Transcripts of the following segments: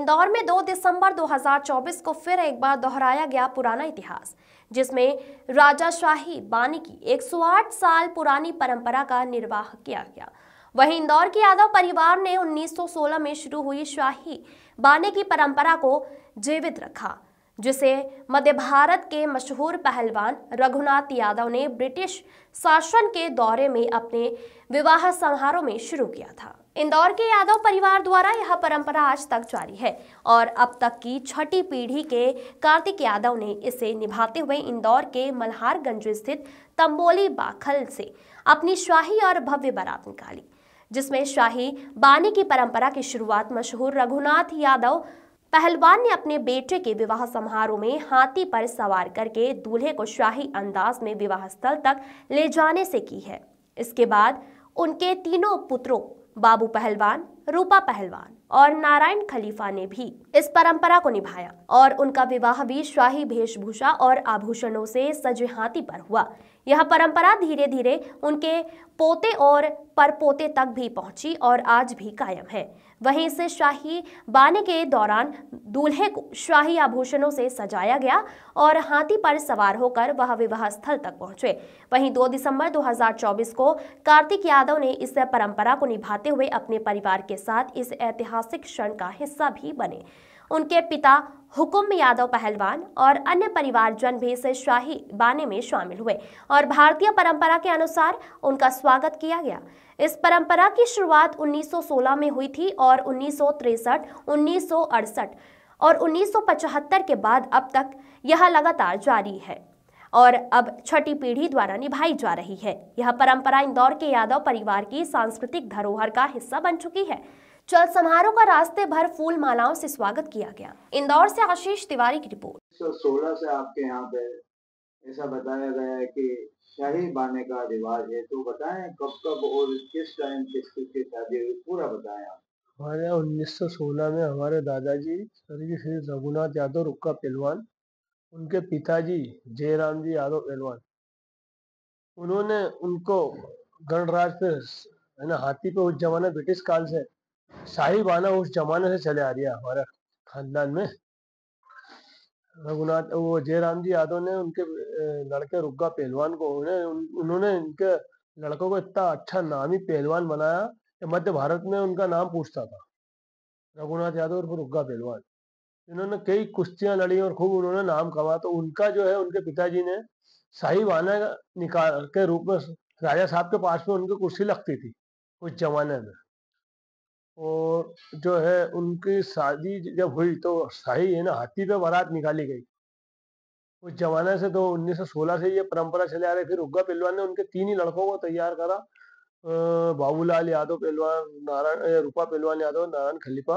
इंदौर में 2 दिसंबर 2024 को फिर एक बार दोहराया गया पुराना इतिहास, जिसमें राजाशाही बानी की 108 साल पुरानी परंपरा का निर्वाह किया गया। वहीं इंदौर के यादव परिवार ने 1916 में शुरू हुई शाही बाने की परंपरा को जीवित रखा, जिसे मध्य भारत के मशहूर पहलवान रघुनाथ यादव ने ब्रिटिश शासन के दौरे में अपने विवाह समारोह में शुरू किया था। इंदौर के यादव परिवार द्वारा यह परंपरा आज तक जारी है और अब तक की छठी पीढ़ी के कार्तिक यादव ने इसे निभाते हुए इंदौर के मल्हारगंज स्थित तंबोली बाखल से अपनी शाही और भव्य बारात निकाली, जिसमें शाही बानी की परंपरा की शुरुआत मशहूर रघुनाथ यादव पहलवान ने अपने बेटे के विवाह समारोह में हाथी पर सवार करके दूल्हे को शाही अंदाज में विवाह स्थल तक ले जाने से की है। इसके बाद उनके तीनों पुत्रों बाबू पहलवान, रूपा पहलवान और नारायण खलीफा ने भी इस परंपरा को निभाया और उनका विवाह भी शाही वेशभूषा और आभूषणों से सजे हाथी पर हुआ। यह परंपरा धीरे धीरे उनके पोते और परपोते तक भी पहुंची और आज भी कायम है। वहीं इस शाही बाने के दौरान दूल्हे को शाही आभूषणों से सजाया गया और हाथी पर सवार होकर वह विवाह स्थल तक पहुंचे। वहीं 2 दिसंबर 2024 को कार्तिक यादव ने इस परंपरा को निभाते हुए अपने परिवार के साथ इस ऐतिहासिक क्षण का हिस्सा भी बने। उनके पिता हुकुम यादव पहलवान और अन्य परिवारजन भी इस शाही बाने में शामिल हुए और भारतीय परंपरा के अनुसार उनका स्वागत किया गया। इस परंपरा की शुरुआत 1916 में हुई थी और 1963, 1968 और 1975 के बाद अब तक यह लगातार जारी है और अब छठी पीढ़ी द्वारा निभाई जा रही है। यह परंपरा इंदौर के यादव परिवार की सांस्कृतिक धरोहर का हिस्सा बन चुकी है। चल समारोह का रास्ते भर फूल मालाओं से स्वागत किया गया। इंदौर से आशीष तिवारी की रिपोर्ट। 1916 से आपके यहाँ पे ऐसा बताया गया है कि शाही बाने का रिवाज है, तो बताएं कब कब और किस टाइम किसकी शादी हुई, पूरा बताएं आप। हमारे यहाँ 1916 में हमारे दादाजी स्वर्गीय श्री रघुनाथ यादव रुक्का पहलवान, उनके पिताजी जयराम जी यादव पहलवान, उन्होंने उनको गणराज पे है ना हाथी पे उस जमाने ब्रिटिश काल से शाही बाना उस जमाने से चले आ रही है हमारे खानदान में। रघुनाथ वो जयराम जी यादव ने उनके लड़के रुक्का पहलवान को उन्होंने इनके लड़कों को इतना अच्छा नामी पहलवान बनाया कि मध्य भारत में उनका नाम पूछता था। रघुनाथ यादव और रुक्का पहलवान, इन्होंने कई कुश्तियां लड़ी और खूब उन्होंने नाम कमाया। तो उनका जो है उनके पिताजी ने शाही बाना निकाल के रूप में राजा साहब के पास में उनकी कुर्सी लगती थी उस जमाने में, और जो है उनकी शादी जब हुई तो शाही है ना हाथी पे बारात निकाली गई उस जमाने से। तो 1916 से ये परंपरा चले आ रही। फिर रुक्का पहलवान ने उनके 3 ही लड़कों को तैयार करा, बाबूलाल यादव पहलवान, नारायण रूपा पहलवान यादव, नारायण खलीफा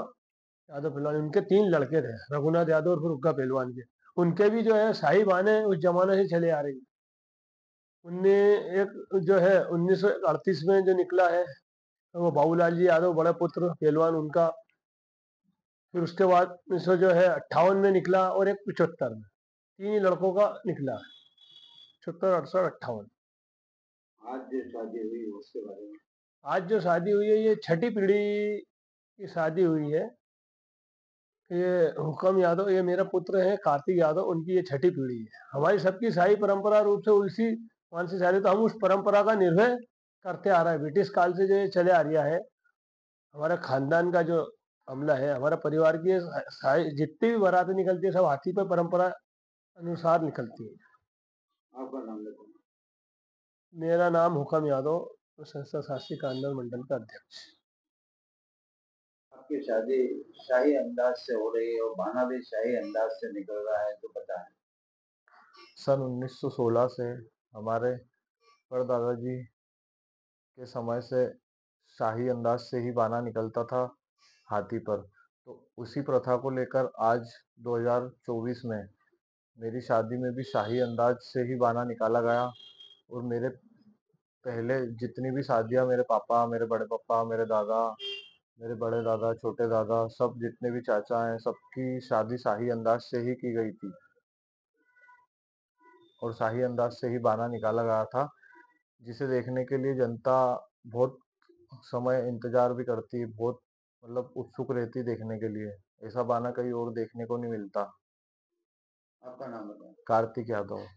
यादव पहलवान, उनके 3 लड़के थे रघुनाथ यादव और फिर रुक्का पहलवान के। उनके भी जो है शाही बाने उस जमाने से चले आ रही। उनने एक जो है 1938 में जो निकला है वो बाबूलाल जी यादव बड़े पुत्र पहलवान उनका। फिर उसके बाद 1900 जो है 58 में निकला और एक 75 में, 3 ही लड़कों का निकला, 76, 68, 58। आज जो शादी हुई उसके बारे में। आज जो शादी हुई है ये छठी पीढ़ी की शादी हुई है। ये हुक्म यादव, ये मेरा पुत्र है कार्तिक यादव, उनकी ये छठी पीढ़ी है। हमारी सबकी शाही परंपरा रूप से उसी मान से शादी, तो हम उस परंपरा का निर्वह करते आ रहा है। ब्रिटिश काल से जो ये चले आ रहा है, हमारा खानदान का जो अमला है, हमारा परिवार की जितनी भी बारातें निकलती है सब हाथी पे परंपरा अनुसार निकलती है। आपका नाम बताओ। मेरा नाम हुक्म यादव, संस्था शासी कानून मंडल का अध्यक्ष। आपकी शादी शाही अंदाज से हो रही है और बाना भी शाही अंदाज से निकल रहा है, तो बताएं। सन 1916 से हमारे परदादाजी के समय से शाही अंदाज से ही बाना निकलता था हाथी पर। तो उसी प्रथा को लेकर आज 2024 में मेरी शादी में भी शाही अंदाज से ही बाना निकाला गया। और मेरे पहले जितनी भी शादियां मेरे पापा, मेरे बड़े पापा, मेरे दादा, मेरे बड़े दादा, छोटे दादा, सब जितने भी चाचा हैं, सबकी शादी शाही अंदाज से ही की गई थी और शाही अंदाज से ही बाना निकाला गया था, जिसे देखने के लिए जनता बहुत समय इंतजार भी करती है, बहुत मतलब उत्सुक रहती देखने के लिए। ऐसा बाना कहीं और देखने को नहीं मिलता। आपका नाम बताएं। कार्तिक यादव।